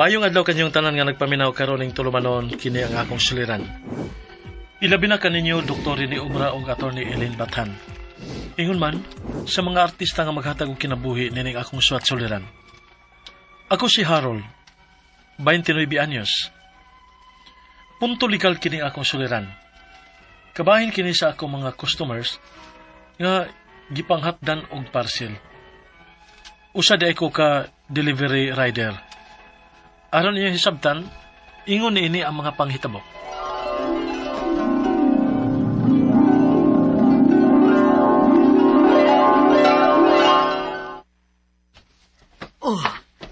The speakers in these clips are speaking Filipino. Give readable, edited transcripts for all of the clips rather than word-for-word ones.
Maayong adlaw kanyong tanan nga nagpaminaw karon ning tulumanon kini ang akong suliran. Ilabi na kaninyo Dr. ni Umra ug Attorney Ellen Bathan. Ingon man sa mga artista nga maghatag og kinabuhi nining akong suwat suliran. Ako si Harold, 29 anyos. Punto legal kini akong suliran. Kabahin kini sa akong mga customers nga gipanghatdan og parcel. Usa di ako ka delivery rider. Aron niya hisabtan, ingon niini ang mga panghitabo. Oh,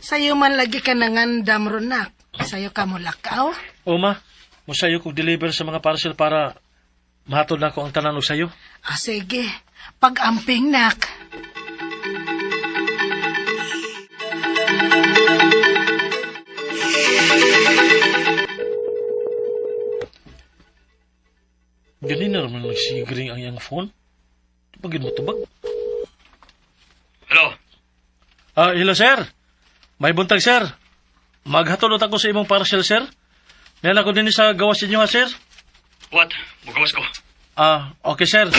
sayo man lagi ka nangandam ronak. Sayo ka mo lakaw? O ma, musayo kog deliver sa mga parcel para mahatod na ko ang tanan og sayo. Ah, sige. Pag-amping nak. Ganin na naman nagsigring ang iyang phone. Pagin mo tubag. Hello? Hello sir. May buntag sir. Maghatulot ako sa imong parcel sir. Nila ko din sa gawas inyo ha sir. What? Bugawas ko. Okay sir.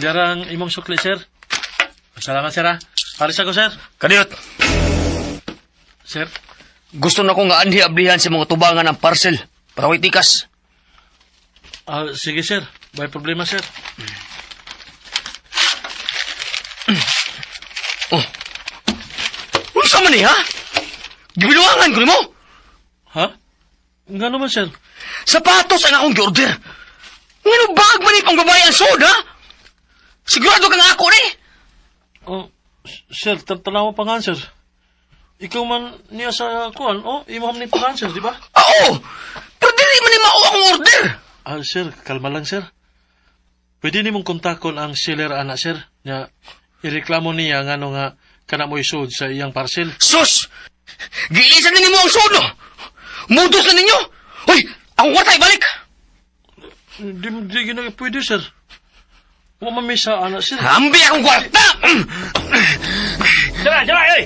Jarang imong sukli sir. Salamat sir ha. Aris ako sir. Kadiyot, Sir. gusto na ko nga anhi-ablihan sa mga tubangan ng parcel para ko'y tikas. Sige sir. May problema sir. Unsa man ha? Gibiluangan ko nimo. Ha? Nga naman sir. Sapatos ang akong gi-order. Ngano bag man ipang babae ang soda? Sigurado ka nga ako ni. Sir, tanawa pa nga sir. Ikaw man niya sa kuan, imam ni pa sir, di ba? Oo! Pero dili man ni mao akong order. Sir, kalma lang sir. Pwede ni mong kontakon ang seller ana sir. Nya, ireklamo niya nga nga kana mo isud sa iyang parcel. Sus! Giilisan na nimo ang sodo! Mudos na ninyo! Hoy! Akong kwarta ibalik! Di gina pwede sir. Huwag mamisa ana sir. Ambi akong kwarta! Dala, oy!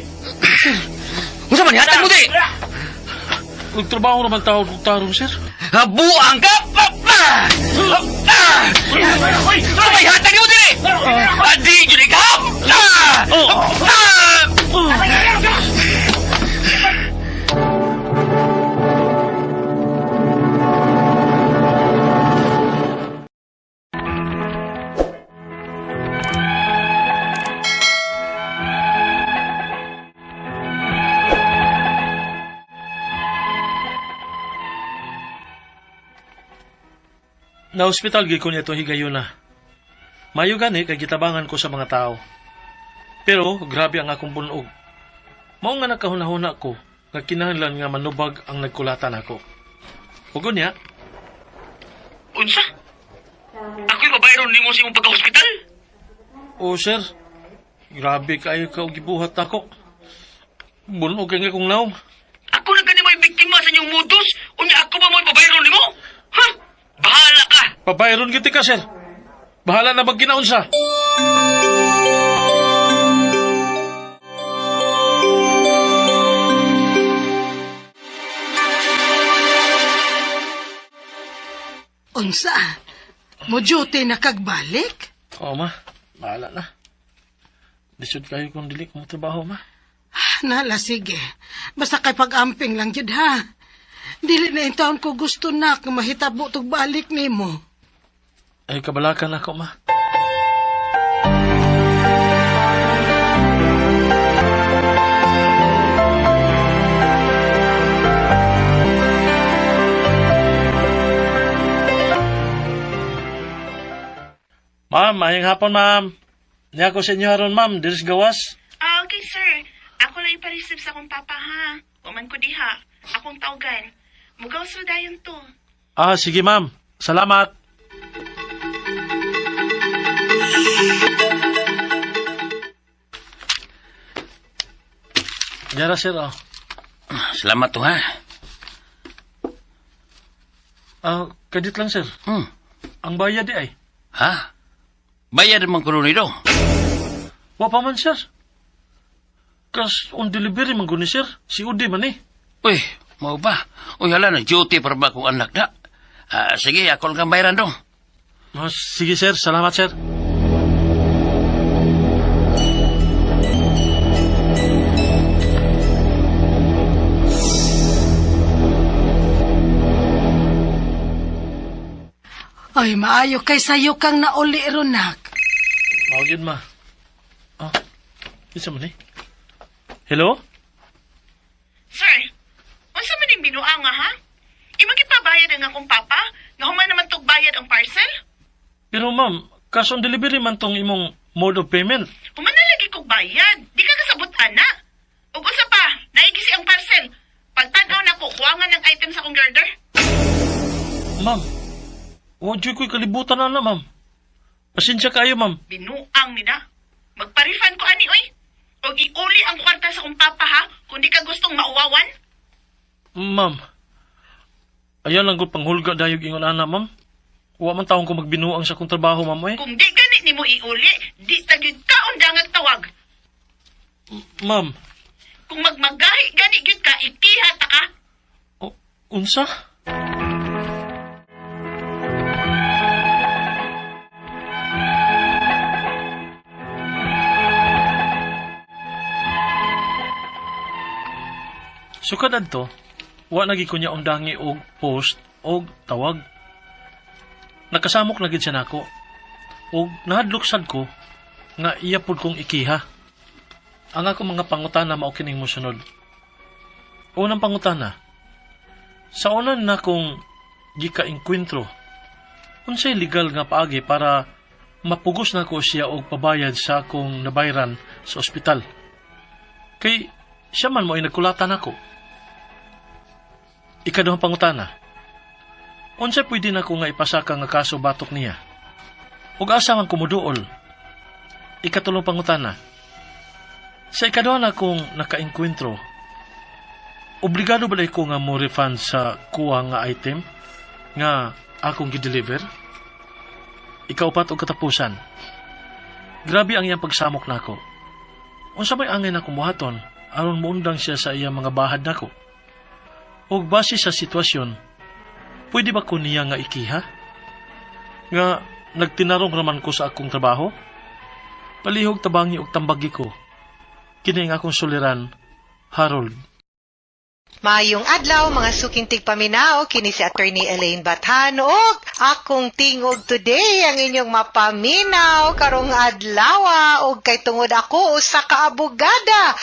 Unsa man hatag mo di? Nagtrabaho naman tao tarong sir. Habuang ka! Hoy! May hatag mo di! Adi, yun ikaw! Na hospital gi ko niya itong higayon na. Mayo gani kay gitabangan ko sa mga tao. Pero grabe ang akong bunog. Mao nga nakahuna-huna ko nga kinahanglan nga manubag ang nagkulatan ako. Ugo niya. Unsa? Ako'y babayron nimo sa imong pagka-hospital? Sir. Grabe kayo ka og gibuhat nako. Bunog kay nga kong naom. Ako na gani may biktima sa inyong modus? Unya ako ba mo babayron nimo? Ha? Bahala ka! Pabayron giti ka, sir. Bahala na magkinaunsa. Unsa? Mo duty na kagbalik? Oo, ma. Bahala na. Lisod kayo kung dili kong trabaho, ma. Nala, sige. Basta kay pag-amping lang jud ha. Dili na yung taon ko gusto na kung mahitabo tog balik nimo. Ay, kabalakan ako, ma. Ma'am, ayang hapon, ma'am. Niya ko sa inyo haron, ma'am. Diris gawas. Okay, sir. Ako lang ipareceive sa akong papa, ha? Uman ko diha. Akong tawgan. Mugaw sa dayon to. Sige, ma'am. Salamat. Yara, sir, Salamat to, ha? Kadit lang, sir. Hmm. Ang bayad ay. Ha? Bayad man ko nito. Wa pa man, sir. Kas on delivery man guni, sir. Si Udi man eh. Uy, mau ba? Uy, hala na, duty para ba kong anak da? Sige, ako lang kang bayaran dong. Sige, sir. Salamat, sir. Ay, maayo kay sayo kang nauli ron, nak. Mawagin, ma. Isa man eh. Hello? Sir, unsa man yung binuang nga, ha? Imong ipabayad ang akong papa? Nga human naman tog bayad ang parcel? Pero ma'am, cash on delivery man tong imong mode of payment. Human na lagi kog bayad. Di ka kasabot, ana. Ug usa pa, naigisi ang parcel. Pagtanaw na ko, kuwangan ng item sa akong girder. Ma'am, wadyo ko'y kalibutan na, ma'am. Pasensya kayo, ma'am. Binuang ni na. Magpa-refund ko, ani, oy. O iuli ang kwarta sa akong papa, ha? Kung di ka gustong mauwawan. Ma'am, ayan lang ko panghulga dayog ingon ana, ma'am. Wa man taong ko magbinuang sa akong trabaho, ma'am, eh. Kung di ganit ni mo iuli, di tagyod kaon dangag tawag. Ma'am, Kung magmagahi gani gyud ka, ikiha ta ka. unsa? Sukad adto, wa lagi ko niya undangi og post og tawag. Nakasamok na gid siya nako. Og nahadlok sad ko nga iya pud kong ikiha. Ang ako mga pangutana mao kining mosunod. Unang pangutana. Sa unan na kong gika-enkwentro, unsay legal nga paagi para mapugos na ko siya og pabayad sa akong nabayran sa ospital. Kay siya man mo ay nagkulatan ako. Ikaduhang pangutana. Unsay pwede na ko nga ipasaka nga kaso batok niya? Ug asa man kumuduol? Ikatulong pangutana. Sa ikaduha na kong naka-enkwentro, obligado ba ko nga mo refund sa kuha nga item nga akong gideliver? Ikaupat og katapusan. Grabe ang iyang pagsamok nako. Unsa may angay na kumuhaton aron muundang siya sa iyang mga bahad nako? Og base sa sitwasyon, pwede ba ko niya nga ikiha? Nga nagtinarong raman ko sa akong trabaho? Palihog tabangi og tambagi ko. Kini ang akong suliran, Harold. Mayong adlaw, mga suking tigpaminaw, kini si Attorney Elaine Bathan, ug akong tingog today ang inyong mapaminaw karong adlaw, ug kay tungod ako usa ka abogada.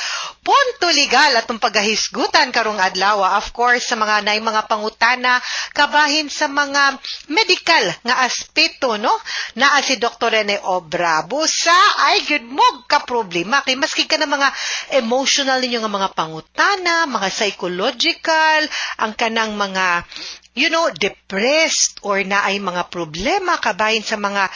Punto legal atong pagahisgutan karong adlaw, of course sa mga nay mga pangutana kabahin sa mga medical nga aspeto, no? Naa si Dr. Rene Obra. Busa ay good mo ka problema kay maski ka na mga emotional ninyo nga mga pangutana, mga psychological, ang kanang mga depressed or na ay mga problema kabahin sa mga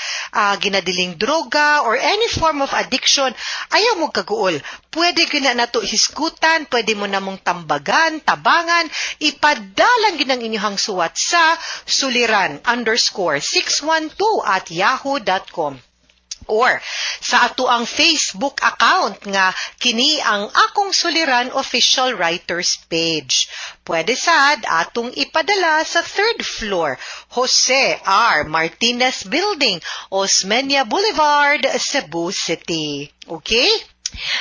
ginadiling droga or any form of addiction, ayaw mo kaguol. Pwede gina nato hisgutan, pwede mo namong tambagan, tabangan, ipadalan ginang inyong suwat sa suliran_612@yahoo.com. Or sa ato ang Facebook account nga kini ang Akong Suliran Official Writers Page. Pwede sad atong ipadala sa 3rd floor, Jose R. Martinez Building, Osmeña Boulevard, Cebu City. Okay?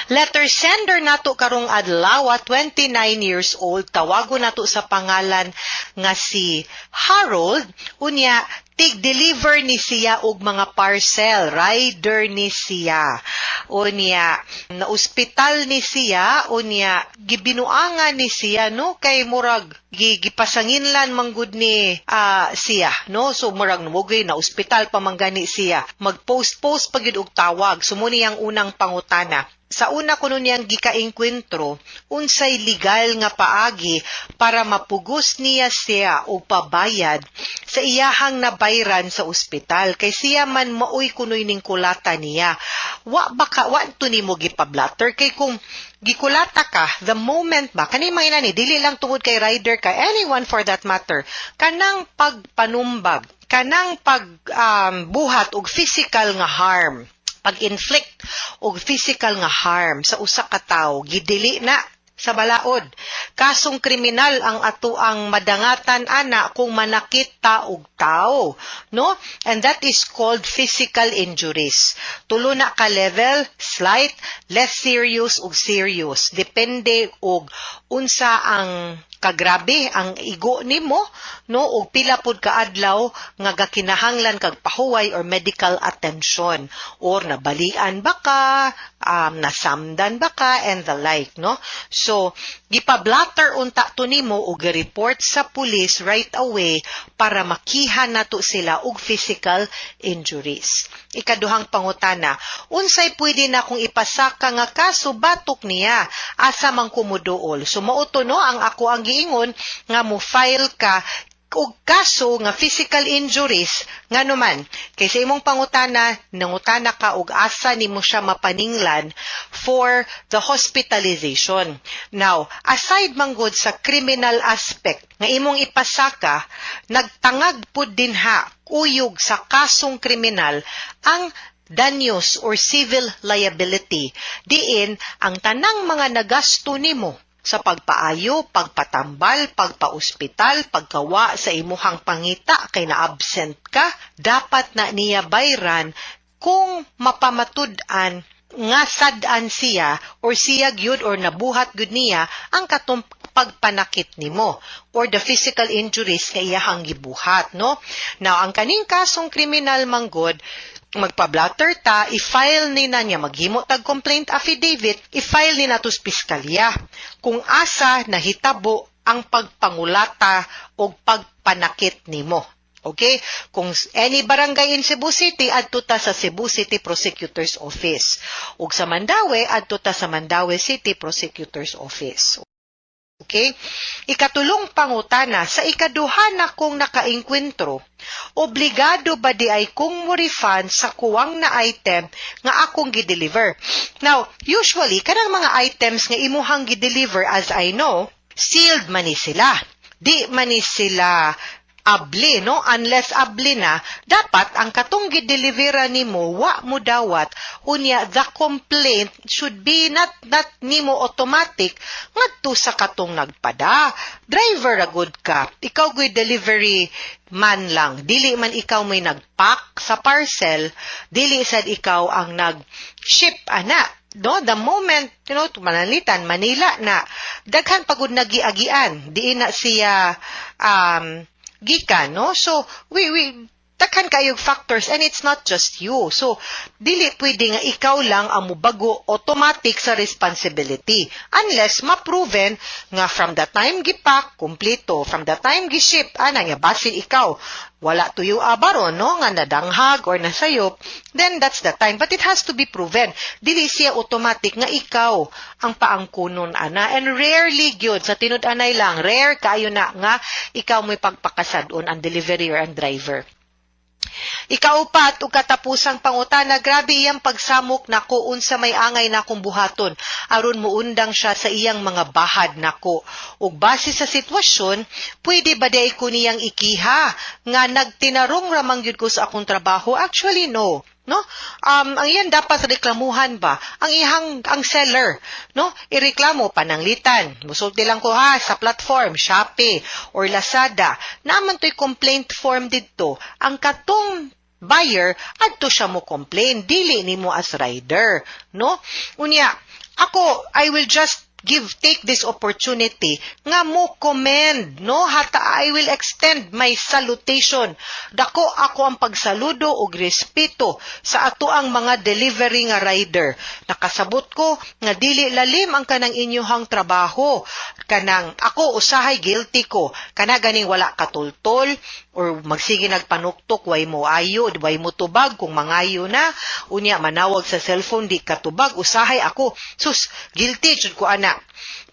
Letter sender nato karong adlaw, 29 years old, tawago nato sa pangalan nga si Harold. Unya tig-deliver ni siya og mga parcel, rider ni siya. Unya na ospital ni siya, unya gibinuangan ni siya, no, kay murag gipasanginlan manggud ni siya, no. So murag namugay na ospital pamanggani siya. Mag-post pagid og tawag. Sumuni ang unang pangutana. Sa una kuno niyang gika-enkwentro, unsay legal nga paagi para mapugos niya siya o pabayad sa iyahang nabayran sa ospital. Kay siya man maoy kunoy ning kulata niya. Wa to nimo gipablatter kay kung gikulata ka, the moment ba, kanang mga inani, dili lang tungod kay rider ka, anyone for that matter, kanang pagpanumbag, kanang pagbuhat og physical nga harm, pag-inflict og physical nga harm sa usa ka tawo gidili na sa balaod. Kasong kriminal ang atoang madangatan ana kung manakit ta og tao, no? And that is called physical injuries. Tulo na ka level, slight, less serious ug serious. Depende og unsa ang kagrabe ang igo nimo, no, og pila pud ka adlaw nga gakinahanglan kag pahuway or medical attention, or nabalian ba ka, nasamdan ba ka, and the like, no? So gipablatter unta to nimo og report sa police right away para makihan nato sila og physical injuries. Ikaduhang pangutana, unsay pwede na kung ipasaka nga kaso batok niya asa man kumuduol? So mao to, no, ang ako ang giingon nga mo file ka og kaso nga physical injuries nga naman kay sa imong pangutana nangutana ka og asa nimo siya mapaninglan for the hospitalization. Now, aside manggod sa criminal aspect nga imong ipasaka, nagtangag pud dinha uyog sa kasong kriminal ang danyos or civil liability, diin ang tanang mga nagasto nimo sa pagpaayo, pagpatambal, pagpaospital, pagkawa sa imuhang pangita kay na-absent ka, dapat na niya bayran kung mapamatud-an nga sad-an siya or siya gyud or nabuhat gyud niya ang katong pagpanakit nimo or the physical injuries nga iyahang gibuhat, no? Now, ang kaning kasong kriminal manggod, magpa-blatter ta, i-file ni na niya, maghimo tag complaint affidavit, i-file ni na to sa piskalya kung asa nahitabo ang pagpangulata o pagpanakit nimo. Okay? Kung any barangay in Cebu City, adto ta sa Cebu City Prosecutor's Office. Ug sa Mandaue, adto ta sa Mandaue City Prosecutor's Office. Okay? Ikatulong pangutana, sa ikaduha na kong nakainkwentro, obligado ba di ay kung mo refund sa kuwang na item nga akong gideliver? Now, usually, kanang mga items nga imuhang gideliver, as I know, sealed man ni sila. Di man ni sila abli, no? Unless abli na, dapat ang katong gidelivera nimo wa mo dawat, unya the complaint should be not nimo automatic ngadto sa katong nagpada. Driver ra gud ka, ikaw gud delivery man lang, dili man ikaw may nagpack sa parcel, dili sad ikaw ang nag-ship ana. No, the moment, manalitan, Manila na, daghan pagod nagiagian, di na siya, gikan, no? So, takhan kayong factors and it's not just you. So, dili pwede nga ikaw lang ang mubago automatic sa responsibility. Unless ma-proven nga from the time gipak, kumpleto, from the time giship, nga basin ikaw, wala tuyo abaron, no? Nga nadanghag or nasayop, then that's the time. But it has to be proven. Dili siya automatic nga ikaw ang paangkunon, ana. And rarely gyud sa tinud-anay lang, rare kayo na nga ikaw mo'y pagpakasadon ang delivery or ang driver. Ikaupat, ug katapusang pangutana, grabe iyang pagsamok nako unsa may angay nakong buhaton aron muundang siya sa iyang mga bahad nako. Ug base sa sitwasyon, pwede ba day ko niyang ikiha nga nagtinarong ramang gyud ko sa akong trabaho? Actually, no. No? Ang iyan dapat reklamuhan ba? Ang seller, no? Ireklamo pananglitan. Musulti lang ko sa platform, Shopee or Lazada. Naman to'y complaint form dito. Ang katong buyer, adto siya mo complain. Dili ni mo as rider, no? Unya, ako, I will just take this opportunity nga mo commend, no? Hata I will extend my salutation. Dako ako ang pagsaludo og respeto sa ato ang mga delivery nga rider. Nakasabot ko nga dili lalim ang kanang inyuhang trabaho. Kanang ako usahay guilty ko. Kana ganing wala katultol or magsige nagpanuktok, way mo ayo, way mo tubag kung mangayo na. Unya manawag sa cellphone di katubag, usahay ako. Sus, guilty jud ko ana.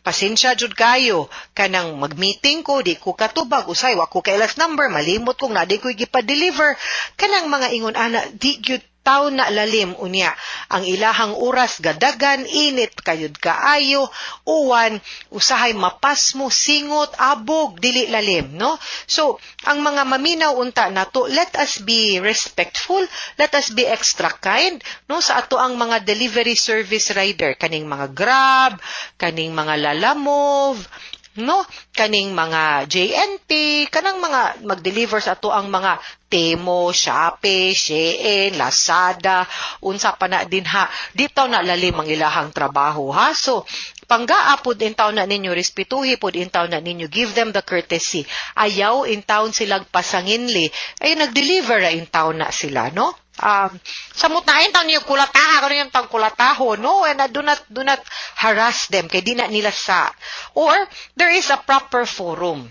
Pasensya jud kayo, kanang mag-meeting ko, di ko katubag, usay, wako kay last number, malimot kong na di ko gipa-deliver. Kanang mga ingon ana, di gyud taon na lalim unya. Ang ilahang oras gadagan, init kayod kaayo, uwan, usahay mapas mo, singot, abog, dili lalim, no? So, ang mga maminaw unta nato, let us be respectful, let us be extra kind, no? Sa ato ang mga delivery service rider, kaning mga Grab, kaning mga Lalamove, no, kaning mga JNT, kanang mga mag-deliver sa ato ang mga Temo, Shopee, Shein, Lazada, unsa pa na din ha, dito na lalim ang ilahang trabaho ha. So, panggaa pod in taon na ninyo, respetuhi pod in taon na ninyo, give them the courtesy. Ayaw in taon silang pasanginli, ay nag-deliver ra in taon na sila, no? Samot na taon niyo kulataha, kano yung taong kulataho, no? And do not harass them, kay di na nila sa. Or, there is a proper forum.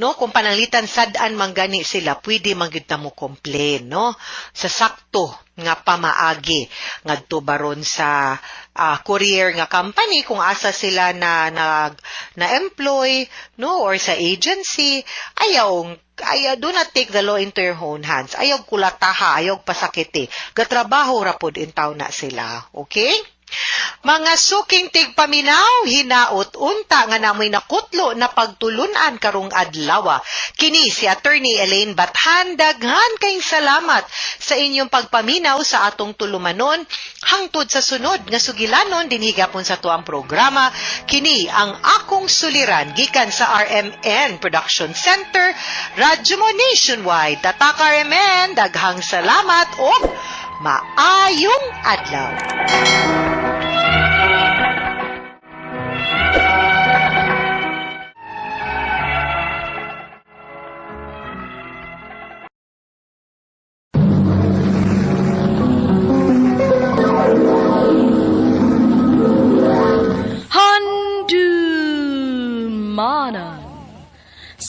No, kung pananglitan sadaan manggani sila, pwede mangyud na mo complain, no? Sa sakto nga pamaagi ngadto baron sa courier nga company kung asa sila na employ, no, or sa agency, ayaw, do not take the law into your own hands. Ayaw kulataha, ayaw pasakiti. Gatrabaho ra pod in taon na sila, okay? Mga suking tigpaminaw, hinaot unta nga namoy nakutlo na pagtulunan karong adlaw. Kini si Attorney Elaine Bathan, daghan kayong salamat sa inyong pagpaminaw sa atong tulumanon hangtod sa sunod nga sugilanon dinhi gapon sa tuang programa. Kini ang akong suliran gikan sa RMN Production Center, Radyo Mo Nationwide. Tatak RMN, daghang salamat o maayong adlaw.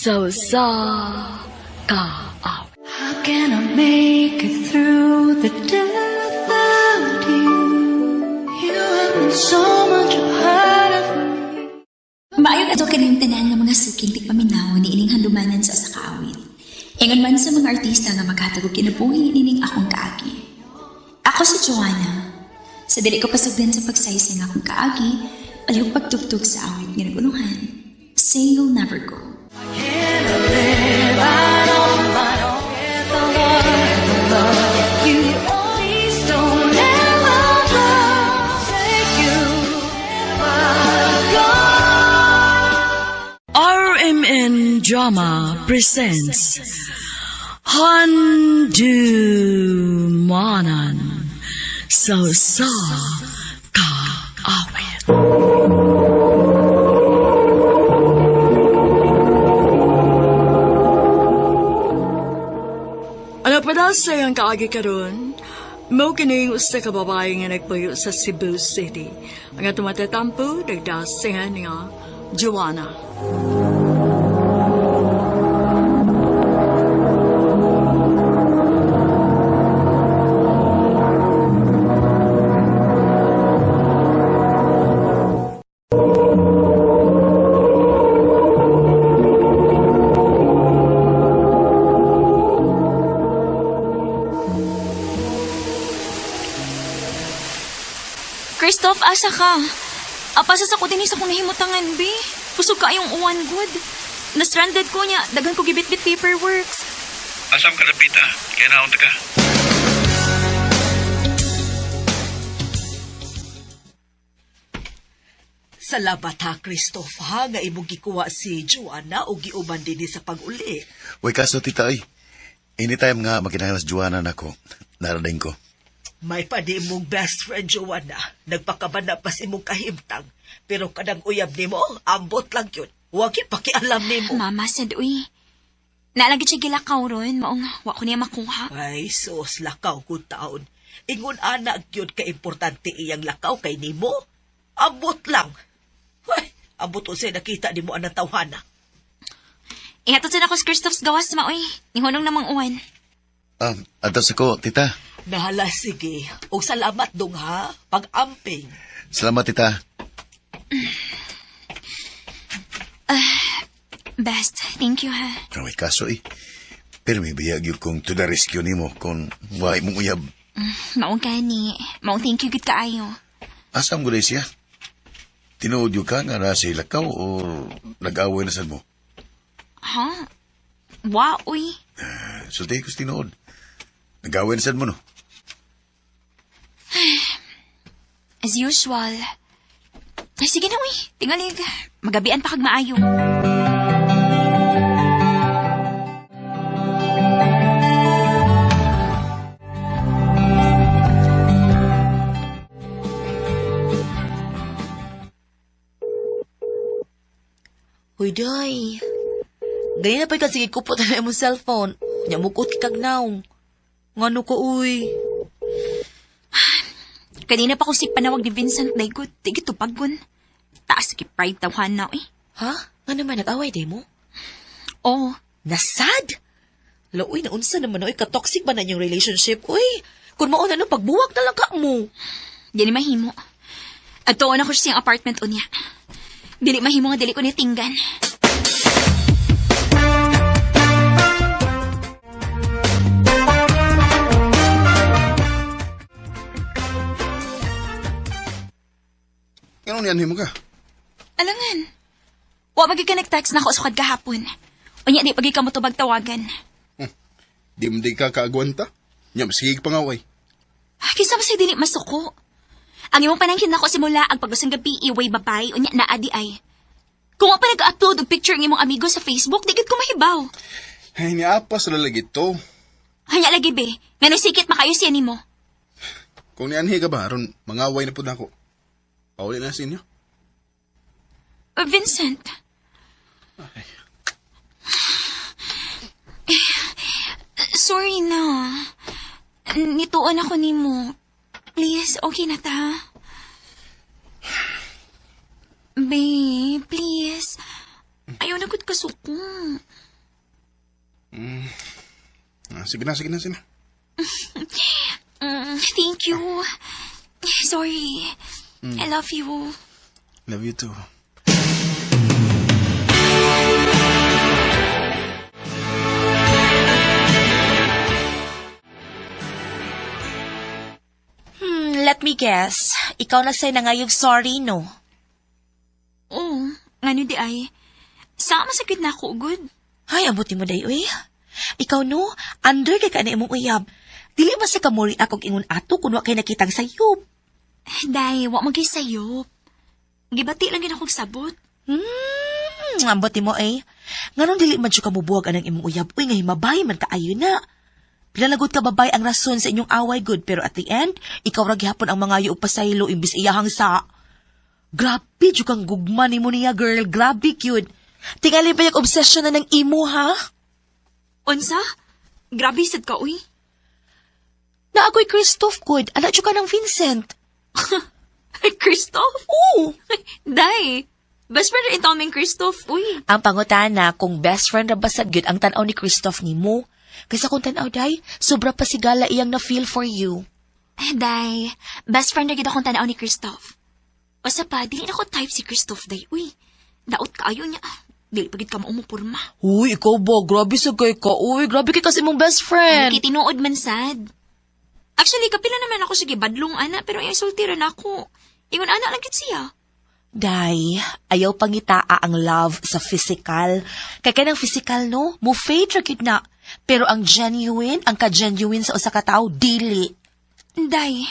So sa ka out. How can I make it through the day without you? You have been so much a part of me. Maayon ato kaning tanan ng mga suking tigpaminaw ni ining handumanan sa kaawit. Ingon man sa mga artista nga maghatag og kinabuhi nining akong kaagi. Ako si Joanna. Sa dili ko pasugdan sa pagsaysay nga akong kaagi, palihog pagtugtog sa awit nga naguluhan. Say You'll Never Go. RMN Drama presents Handumanan So Sa Ka Awit. Ano pa daw sayang kaagi karon? Mo kining usa ka babae nga nagpuyo sa Cebu City. Ang atong matatampo dagdasingan nga Joanna. Christoph, asa ka? Apasas ako din sa kong nahimutangan, be. Pusog ka yung uwan good. Na-stranded ko niya, dagan ko gibit-bit paperworks. Asam ka na, Pita? Kaya naunta ka. Salamat ha, Christoph ha, nga imong gikuha si Joanna o giuban din sa pag-uli. Uy, kaso tita ay, anytime nga makinahanglan sa Joanna nako, narating ko. May pa di mong best friend Joanna, nagpakabana pa si mong kahimtang, pero kadang uyab ni mo, ambot lang yun. Huwag pakialam ni mo. Mama, sad, uy. Naalagit siya gilakaw ron, maong wa ko niya makuha. Ay, sos, lakaw kung taon. Ingon anak yun ka-importante iyang lakaw kay ni mo. Ambot lang. Ay, ambot o siya nakita ni mo ang tawhana. Ihatod sa ako sa Christoph's gawas, maoy. Nihunong namang uwan. Atas ako, tita. Nahala, sige. O salamat dong ha, pag-amping. Salamat, tita. Best, thank you ha. Uy, kaso pero may biyag yung kung to the rescue ni mo kung why mong uyab Maong kani. Maong thank you good kaayo. Asam gulay siya? Tinuod yung ka nga na sa ilakaw o nag-away na sad mo? Ha? Wa, uy. Sulti ko sa tinuod. Nag-away na sad mo, no? As usual. Ay, sige na, uy. Tingalig. Magabian pa kag maayo. Uy, day. Ganyan na pa ka sige kupot na imong cellphone. Nyamukot kag naong. Ngano ko, uy? Kanina pa ko si panawag ni Vincent Daygot. Tigit to paggun. Taas ki pride tawhan na, eh. Ha? Nga naman, nag-away, day mo? Oo. Nasad? Uy, naunsa naman, uy. Ka-toxic ba na yung relationship, uy? Kung mauna no, pagbuwag na lang ka mo. Dili mahimo. At tuon ako siyang apartment o niya. Dili mahimo nga dili ko niya tinggan. Anong niyan mo ka? Alangan. Wa magi ka nag-text na ako sukad kahapon. O niya di pagi ka mo tubag tawagan. Di mo di ka kaagwanta. Nya, masigig pangaway. Kisa ba sa dili masuko? Ang imong panangkin nako simula ang pagusang gabi iway babay o niya naa di ay. Kung wa pa nag-upload og picture ng imong amigo sa Facebook, di gid ko mahibaw. Ay, niapas na lagi to. Hanya lagi be, ngano sikit makayo siya nimo. Kung nianhi ka ba, aron mangaway na po na ako. Pauli na sa inyo. Vincent. Sorry na. Nituon ako nimo. Please, okay na ta. Babe, please. Ayaw na gud kasuko. Sige na, sige na, sige na. Thank you. Sorry. I love you. Love you too. Let me guess. Ikaw na say na ngayog sorry, no? Oo, ngano di ay. Sama sa gid na ako, good. Ay, abuti mo day, uy. Ikaw, no? Under kay ka na imong uyab. Dili man sa kamuri akong ingon ato kung wa kay nakitang sayop. Day, wa magay sayop. Gibati lang gid akong sabot. Abuti mo, eh. Nganong dili man siya kamubuwag anang imong uyab. Uy, ngay mabay man kaayo na. Pilalagot ka babay ang rason sa inyong away, good. Pero at the end, ikaw ra gihapon ang mga yuog pasaylo imbis iyahang sa... Grabe, dyo kang gugma ni mo niya, girl. Grabe, cute. Tingali pa yung obsession na ng imo, ha? Unsa? Grabe sad ka, uy. Na ako'y Christoph, good. Ala dyo ka ng Vincent. Christoph? Oo. Day, best friend rin taming Christoph, uy. Ang pangutana, kung best friend na basad good ang tanaw ni Christoph ni mo. Kaysa kung tanaw, day, sobra pa sigala iyang na-feel for you. Day, best friend na gid akong tanaw ni Christoph. Basta pa, dili na ko type si Christoph, day, uy. Daot ka ayo niya. Dili pagid ka maumupurma. Uy, ikaw ba? Grabe sa kay ka. Uy, grabe kay kasi mong best friend. Kitinood man sad. Actually, kapila naman ako sige badlong ana, pero yung sultira na ako. Ingon ana lang gid siya. Day, ayaw pangitaa ang love sa physical. Kaya kanang physical, no? Mo fade ra gid na. Pero ang genuine, ang ka-genuine sa usa ka tawo, dili. Day.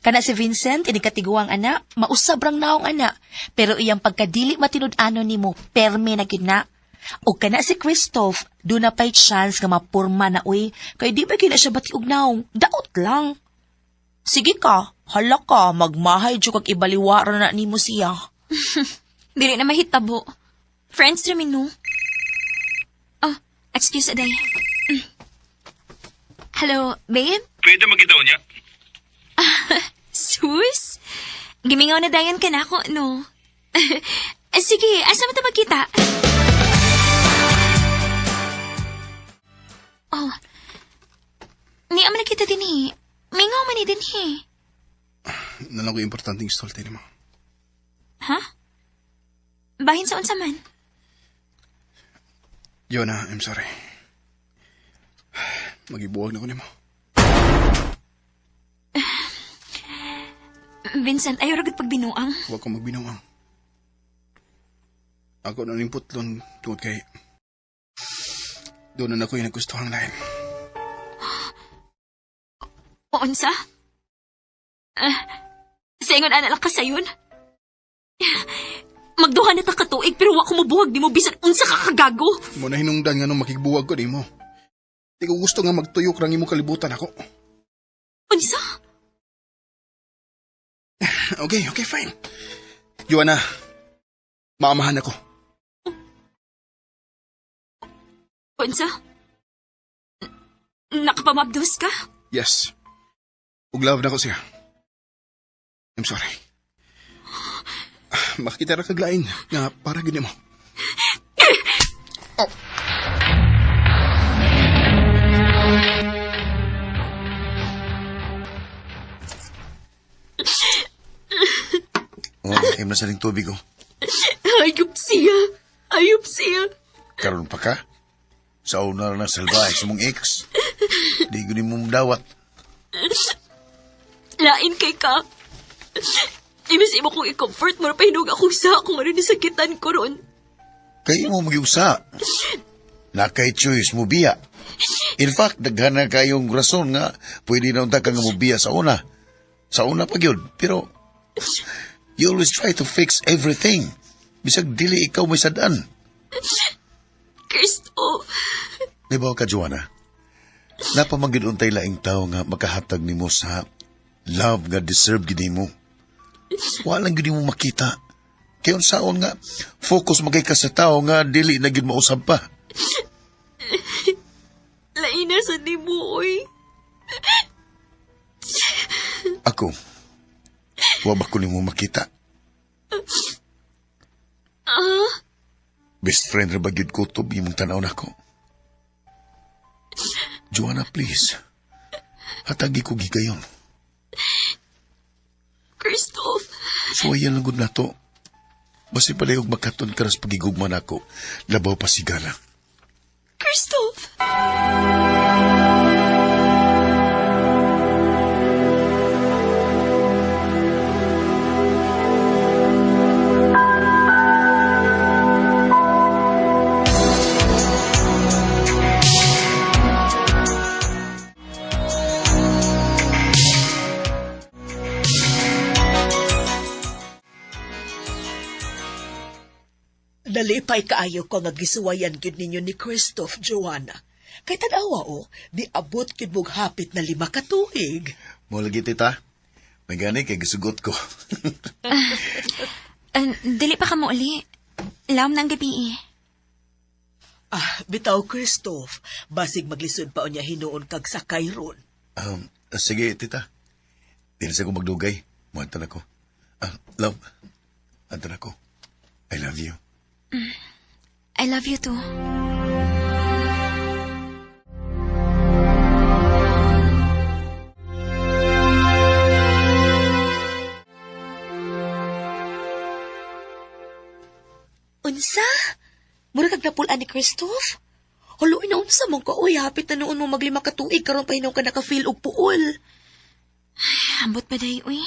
Kana si Vincent, inikatiguang ana, mausabrang naong ana. Pero iyang pagkadili matinud-ano nimo, perme na gid na. O kana si Christoph, doon na pa'y chance nga mapurma na uy, kaya di ba kina siya batiog naong, daot lang. Sige ka, hala ka, magmahay dyo kag ibaliwara na nimo siya. Dili na mahitabo. Friends namin, no? Oh, excuse aday. Hello, babe? Pwede magitaw niya. Sus? Gimingaw na dayon ka na ako, no? Sige, asa mo ito magkita? Oh. Ni aman nakita din eh. Mingaw man din eh. Nalang ko importanteng istorte mo. Ha? Bahin sa unsa man? Joanna, I'm sorry. Magibuwag na ko nimo. Vincent, ayaw ragad pagbinuang. Huwag ko magbinuang. Ako na ning putlon tungod kay doon na ako yung nagustuhang lain. O unsa? Sa ingon anak ka sayon? Magduha na ta katuig pero wa ko mabuhag di mo bisan unsa ka kagago. Mo na hinungdan nga nung makigbuwag ko nimo. Di ko gusto nga magtuyok rang imo kalibutan ako. Unsa? Okay, fine. Joanna, maamahan ako. Unsa? Nakapamabdos ka? Yes. Ug love na ko siya. I'm sorry. Makita ra kaglain nga para gini mo. Oh. Im na saling tubig, oh. Ayup siya. Karon pa ka? Sa una na salbahe sa mong ex. Di ko mo dawat. Lain kay ka. Imbis imo kong i-comfort mo, pahinog ako sa kung ano nisakitan ko ron. Kayo mo magiusa. Nakay choice mo biya. In fact, daghan na kayong rason nga pwede na unta kang mubiya sa una. Sa una pa gyud, pero you always try to fix everything. Bisag dili ikaw may sadan. Cristo. Diba ka, Joanna? Napamagyud untay laing tao nga makahatag nimo sa love nga deserve gid mo. Walang gid mo makita. Kaya unsaon nga focus magay ka sa tao nga dili na gid mausab pa. Laina sa di mo, oy. Ako, wa ba ko nimo makita? Best friend ra ba gyud ko to imong tanaw nako? Joanna, please. Hatagi ko gigayon. Christoph. Suwayan lang gud nato. Basi palayog makaton karas pagigugman ako. Labaw pa sigala. Christoph. Nalipay kaayo ko nga gisuwayan gyud ninyo ni Christoph, Joanna. Kay tanawa di abot gyud mong hapit na 5 ka tuig. Mo lagi tita. May gani kay gisugot ko. Dili pa ka mo uli. Laom ng gabi eh. Bitaw Christoph, basig maglisod pa unya hinuon kag sakay ron. Sige tita. Dili sa ko magdugay. Muantan ako. Love. Antan ako. I love you. I love you too. Unsa? Mura kag napulaan ni Christoph? Halo, inaunsa mong ka, uy, hapit na noon mo 5 ka tuig, karon pa hinong ka naka-feel og puol. Ambot pa day, uy.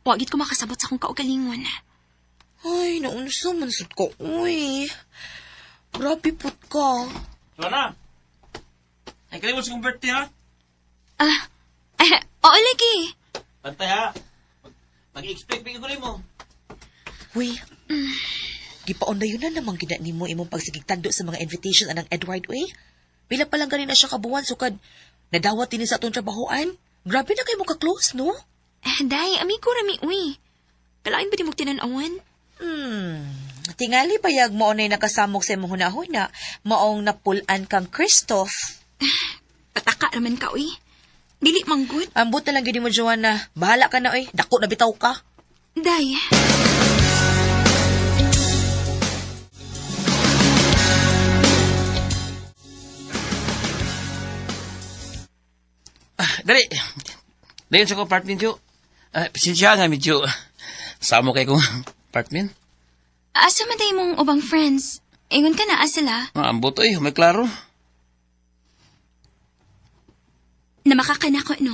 Wagit ko makasabot sa akong kaugalingon. Ay, naunsa man sad ko, uy. Grabe put ka. Joanna! Ay, kalimot sa kong birthday, ha? Oo, lagi. Pantay, ha? Mag-expect ko rin mo. Uy, gipaon na yun na namang gina mo imong pagsigigtando sa mga invitation anang Edward, uy. Pila pa lang ganina siya kabuwan, sukad nadawat din sa atong trabahoan. Grabe na kayo mo ka-close, no? Day, amigo rami, uy. Kalain ba di mo tinanawan? Tingali payag mo na nakasamok sa imong hunahuna, maong napulan kang Christoph. Pataka naman ka, uy. Dili manggod. Ambot na lang gini mo, Joanna. Bahala ka na, uy. Dako na bitaw ka. Day. Dali. Dayon sa ko apartment, Jo. Pasensya nga, medyo samo kay kong apartment. Asa man day mong ubang friends? Ingon ka na asala. Ambot ay, may klaro. Na makakanako, no?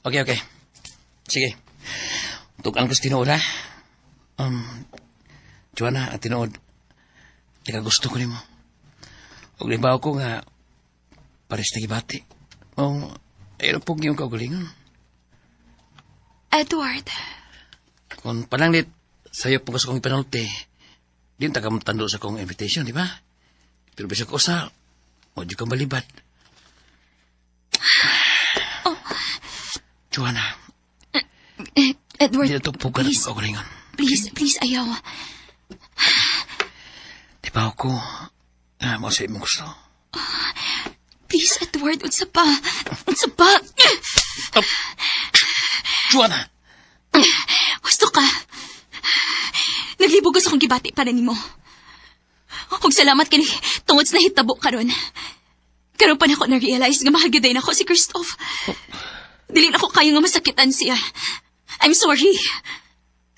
Okay. Sige. Tukan ko sa tinuod, ha? Joanna, at tinuod. Teka, gusto ko ni mo. Huwag libaw ko nga pares na gibati. Ayun po yung kaugalingon. Edward. Kung pananglit, sa'yo po gusto kong ipanulti, di yung tagamtando sa kong invitation, di ba? Pero bisa ko sa, huwag di kang balibat. Oh. Joanna, Edward, di na ito po ka ng please. kaugalingon. Please, ayaw. Di ba ako, mo sa imong gusto? Please, Edward, unsa pa? Joanna! Gusto ka. Naglibog sa akong gibati para nimo. Huwag salamat kini tungod sa nahitabo karon. Karon pa na ako na-realize nga mahagiday na ako si Christoph. Dili na ako kayo nga masakitan siya. I'm sorry.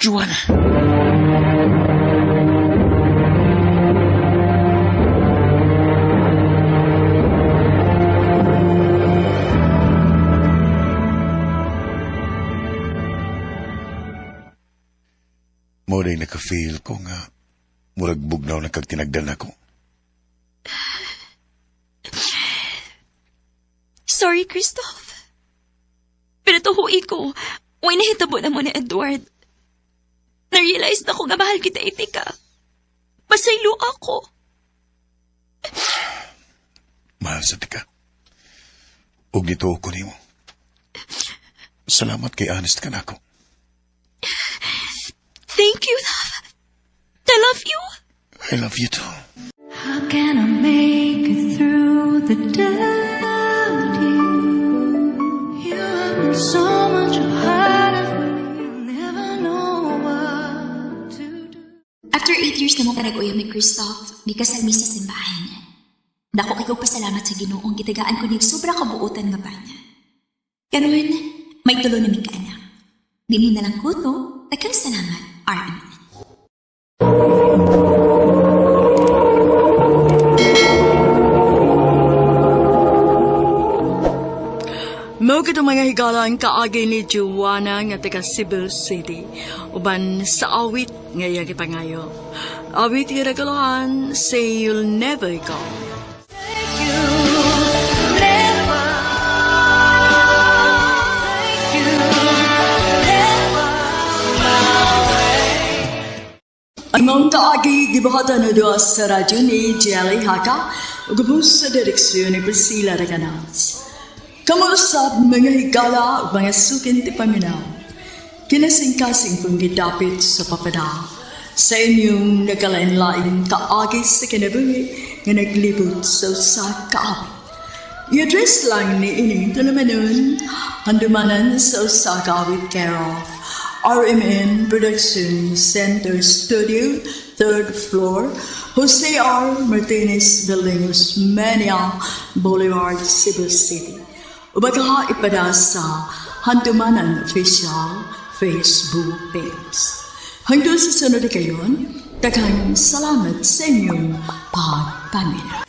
Joanna! Mo rin naka-feel ko nga murag bugnaw na kag tinagdan ako. Sorry, Christoph. Pero tuhui ko, way nahitabo na mo na Edward. Na-realize na ko nga mahal kita itika. Pasaylo ako. Mahal sa tika. Ug dito ko nimo. Salamat kay honest ka na ako. Thank you, love. I love you. I love you too. How can I make it through the day without you? You have so much heart of me, you'll never know what to do. After 8 years na mo ka nag-uyab ni Christoph, di ka salmi sa simbahan. Dako kay kong pasalamat sa Ginoong gitagaan ko ni sobra kabuutan nga banya. Karon, may tulo na mi ka anak. Dili na lang ko to, tagang salamat, R.M. Mao gid ang mga higalan kaagi ni Joanna nga taga Cebu City uban sa awit nga iya gipangayo. Awit nga regalohan say you'll never go. Ang mga kaagi gibahatan na doon sa radyo ni Jelly Haka ug sa direksyon ni Priscilla Reganats. Kamuusap mga higala ug mga sukin ti paminaw. Kinasing-kasing kong gidapit sa papada sa inyong nagkalain-lain kaagi sa kinabuhi nga naglibot sa usa kaawit. I-address lang ni ining talamanon handumanan sa usa kaawit care of RMN Production Center Studio, 3rd floor, Jose R. Martinez Building, Mania Boulevard, Cebu City. Ubagaha ipada sa Handumanan Official Facebook page. Hanggang sa sunod na kayon, daghang salamat sa inyong pagpamilya.